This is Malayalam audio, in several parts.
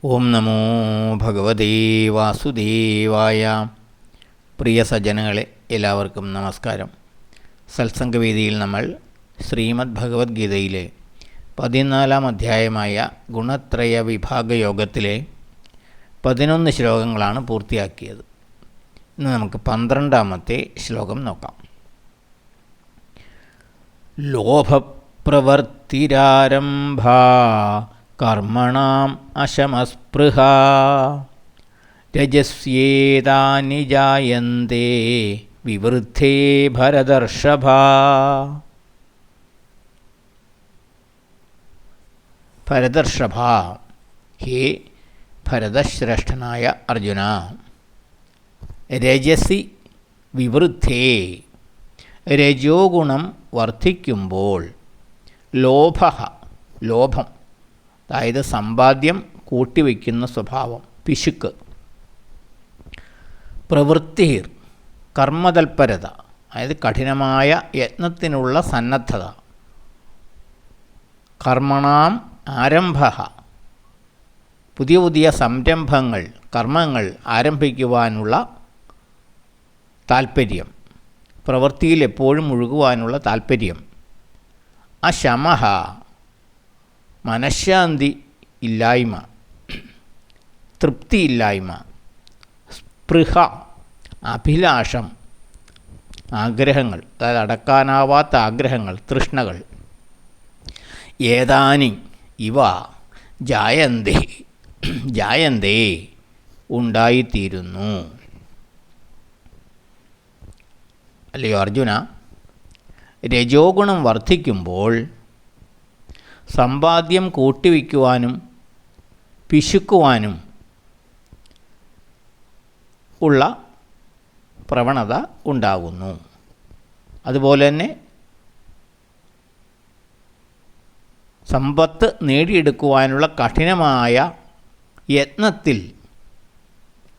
ഓം നമോ ഭഗവതേ വാസുദേവായ. പ്രിയ സജ്ജനങ്ങളെ, എല്ലാവർക്കും നമസ്കാരം. സത്സംഗവേദിയിൽ നമ്മൾ ശ്രീമദ് ഭഗവത്ഗീതയിലെ 14-ാം അധ്യായമായ ഗുണത്രയ വിഭാഗയോഗത്തിലെ 11 ശ്ലോകങ്ങളാണ് പൂർത്തിയാക്കിയത്. ഇന്ന് നമുക്ക് 12-ാമത്തെ ശ്ലോകം നോക്കാം. ലോഭപ്രവർത്തിരാരംഭാ കർമ്മണാം അശമസ്പൃഹ രജസ്യേതാനി ജായന്തേ വിവൃദ്ധേ ഭരതർഷഭ. ഭരതർഷഭ, ഹേ ഭരതശ്രേഷ്ഠനായ അർജുന, രജസി വിവൃദ്ധേ, രജോ ഗുണം വർദ്ധിക്കുമ്പോൾ, ലോഭം അതായത് സമ്പാദ്യം കൂട്ടിവയ്ക്കുന്ന സ്വഭാവം, പിശുക്ക്, പ്രവൃത്തിർ കർമ്മതൽപരത അതായത് കഠിനമായ യത്നത്തിനുള്ള സന്നദ്ധത, കർമ്മണാം ആരംഭ പുതിയ പുതിയ സംരംഭങ്ങൾ കർമ്മങ്ങൾ ആരംഭിക്കുവാനുള്ള താൽപ്പര്യം, പ്രവൃത്തിയിൽ എപ്പോഴും മുഴുകുവാനുള്ള താൽപ്പര്യം, അശമഃ മനഃശാന്തി ഇല്ലായ്മ, തൃപ്തിയില്ലായ്മ, സ്പൃഹ അഭിലാഷം ആഗ്രഹങ്ങൾ അതായത് അടക്കാനാവാത്ത ആഗ്രഹങ്ങൾ, തൃഷ്ണകൾ, ഏതാനി ഇവ ജായന്തേ ഉണ്ടായിത്തീരുന്നു. അല്ലയോ അർജുന, രജോ ഗുണം വർദ്ധിക്കുമ്പോൾ സമ്പാദ്യം കൂട്ടിവയ്ക്കുവാനും പിശുക്കുവാനും ഉള്ള പ്രവണത ഉണ്ടാകുന്നു. അതുപോലെ തന്നെ സമ്പത്ത് നേടിയെടുക്കുവാനുള്ള കഠിനമായ യത്നത്തിൽ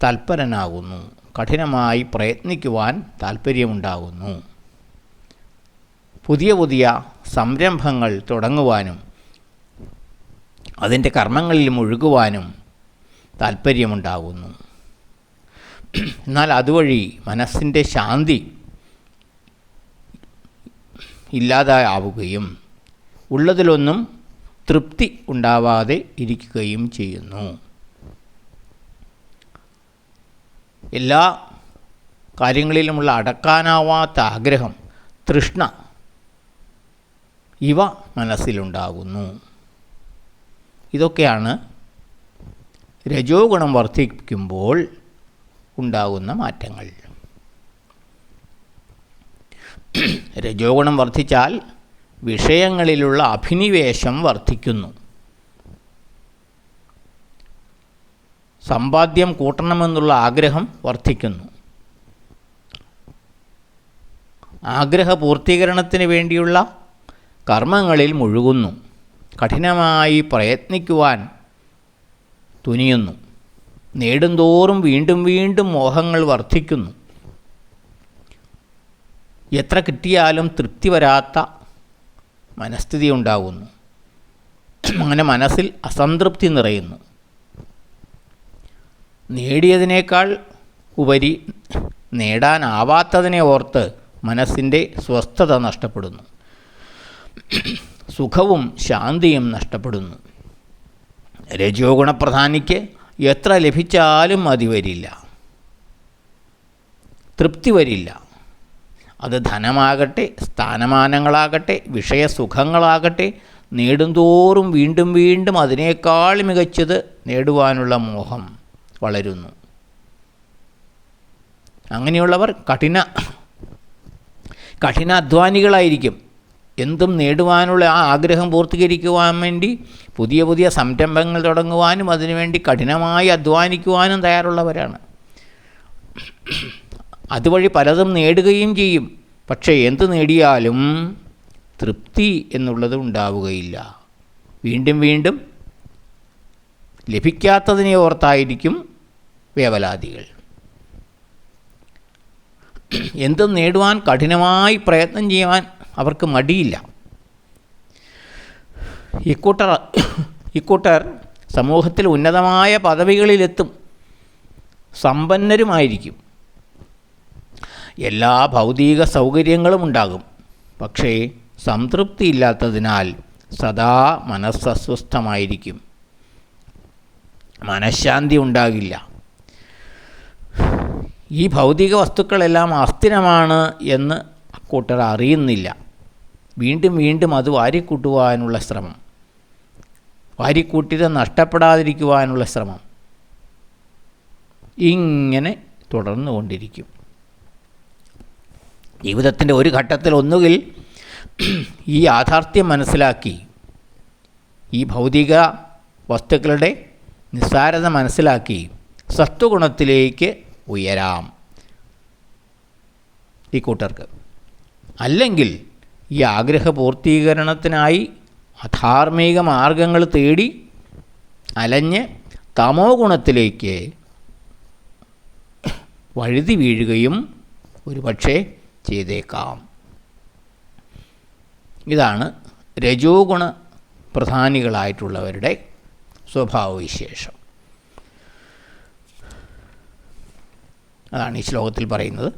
തൽപരനാകുന്നു, കഠിനമായി പ്രയത്നിക്കുവാൻ താൽപ്പര്യമുണ്ടാകുന്നു, പുതിയ പുതിയ സംരംഭങ്ങൾ തുടങ്ങുവാനും അതിൻ്റെ കർമ്മങ്ങളിൽ മുഴുകുവാനും താൽപ്പര്യമുണ്ടാകുന്നു. എന്നാൽ അതുവഴി മനസ്സിൻ്റെ ശാന്തി ഇല്ലാതാവുകയും ഉള്ളതിലൊന്നും തൃപ്തി ഉണ്ടാവാതെ ഇരിക്കുകയും ചെയ്യുന്നു. എല്ലാ കാര്യങ്ങളിലുമുള്ള അടക്കാനാവാത്ത ആഗ്രഹം, തൃഷ്ണ, ഇവ മനസ്സിലുണ്ടാകുന്നു. ഇതൊക്കെയാണ് രജോ ഗുണം വർദ്ധിക്കുമ്പോൾ ഉണ്ടാകുന്ന മാറ്റങ്ങൾ. രജോ ഗുണം വർദ്ധിച്ചാൽ വിഷയങ്ങളിലുള്ള അഭിനിവേശം വർദ്ധിക്കുന്നു. സമ്പാദ്യം കൂട്ടണമെന്നുള്ള ആഗ്രഹം വർദ്ധിക്കുന്നു. ആഗ്രഹ പൂർത്തീകരണത്തിന് വേണ്ടിയുള്ള കർമ്മങ്ങളിൽ മുഴുകുന്നു. കഠിനമായി പ്രയത്നിക്കുവാൻ തുനിയുന്നു. നേടുന്തോറും വീണ്ടും വീണ്ടും മോഹങ്ങൾ വർദ്ധിക്കുന്നു. എത്ര കിട്ടിയാലും തൃപ്തി വരാത്ത മനസ്ഥിതി ഉണ്ടാകുന്നു. അങ്ങനെ മനസ്സിൽ അസംതൃപ്തി നിറയുന്നു. നേടിയതിനേക്കാൾ ഉപരി നേടാനാവാത്തതിനെ ഓർത്ത് മനസ്സിൻ്റെ സ്വസ്ഥത നഷ്ടപ്പെടുന്നു. സുഖവും ശാന്തിയും നഷ്ടപ്പെടുന്നു. രജോ ഗുണപ്രധാനിക്ക് എത്ര ലഭിച്ചാലും മതി വരില്ല, തൃപ്തി വരില്ല. അത് ധനമാകട്ടെ, സ്ഥാനമാനങ്ങളാകട്ടെ, വിഷയസുഖങ്ങളാകട്ടെ, നേടുന്തോറും വീണ്ടും വീണ്ടും അതിനേക്കാൾ മികച്ചത് നേടുവാനുള്ള മോഹം വളരുന്നു. അങ്ങനെയുള്ളവർ കഠിനാധ്വാനികളായിരിക്കും. എന്തും നേടുവാനുള്ള ആ ആഗ്രഹം പൂർത്തീകരിക്കുവാൻ വേണ്ടി പുതിയ പുതിയ സംരംഭങ്ങൾ തുടങ്ങുവാനും അതിനുവേണ്ടി കഠിനമായി അധ്വാനിക്കുവാനും തയ്യാറുള്ളവരാണ്. അതുവഴി പലതും നേടുകയും ചെയ്യും. പക്ഷേ എന്ത് നേടിയാലും തൃപ്തി എന്നുള്ളത് ഉണ്ടാവുകയില്ല. വീണ്ടും വീണ്ടും ലഭിക്കാത്തതിനെ ഓർത്തായിരിക്കും വേവലാതികൾ. എന്തും നേടുവാൻ കഠിനമായി പ്രയത്നം ചെയ്യുവാൻ അവർക്ക് മടിയില്ല. ഇക്കൂട്ടർ സമൂഹത്തിൽ ഉന്നതമായ പദവികളിലെത്തും, സമ്പന്നരുമായിരിക്കും, എല്ലാ ഭൗതിക സൗകര്യങ്ങളും ഉണ്ടാകും. പക്ഷേ സംതൃപ്തിയില്ലാത്തതിനാൽ സദാ മനസ്സസ്വസ്ഥമായിരിക്കും, മനഃശാന്തി ഉണ്ടാകില്ല. ഈ ഭൗതിക വസ്തുക്കളെല്ലാം അസ്ഥിരമാണ് എന്ന് അക്കൂട്ടർ അറിയുന്നില്ല. വീണ്ടും വീണ്ടും അത് വാരിക്കൂട്ടുവാനുള്ള ശ്രമം, വാരിക്കൂട്ടിയത് നഷ്ടപ്പെടാതിരിക്കുവാനുള്ള ശ്രമം ഇങ്ങനെ തുടർന്നുകൊണ്ടിരിക്കും. ജീവിതത്തിൻ്റെ ഒരു ഘട്ടത്തിൽ ഒന്നുകിൽ ഈ യാഥാർത്ഥ്യം മനസ്സിലാക്കി, ഈ ഭൗതിക വസ്തുക്കളുടെ നിസ്സാരത മനസ്സിലാക്കി സത്വഗുണത്തിലേക്ക് ഉയരാം ഈ കൂട്ടർക്ക്. അല്ലെങ്കിൽ ഈ ആഗ്രഹ പൂർത്തീകരണത്തിനായി അധാർമിക മാർഗങ്ങൾ തേടി അലഞ്ഞ് തമോ ഗുണത്തിലേക്ക് വഴുതി വീഴുകയും ഒരുപക്ഷെ ചെയ്തേക്കാം. ഇതാണ് രജോ ഗുണ പ്രധാനികളായിട്ടുള്ളവരുടെ സ്വഭാവവിശേഷം. അതാണ് ഈ ശ്ലോകത്തിൽ പറയുന്നത്.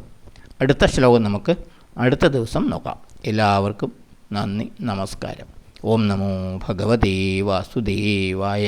അടുത്ത ശ്ലോകം നമുക്ക് അടുത്ത ദിവസം നോക്കാം. എല്ലാവർക്കും നന്ദി, നമസ്കാരം. ഓം നമോ ഭഗവതേ വാസുദേവായ.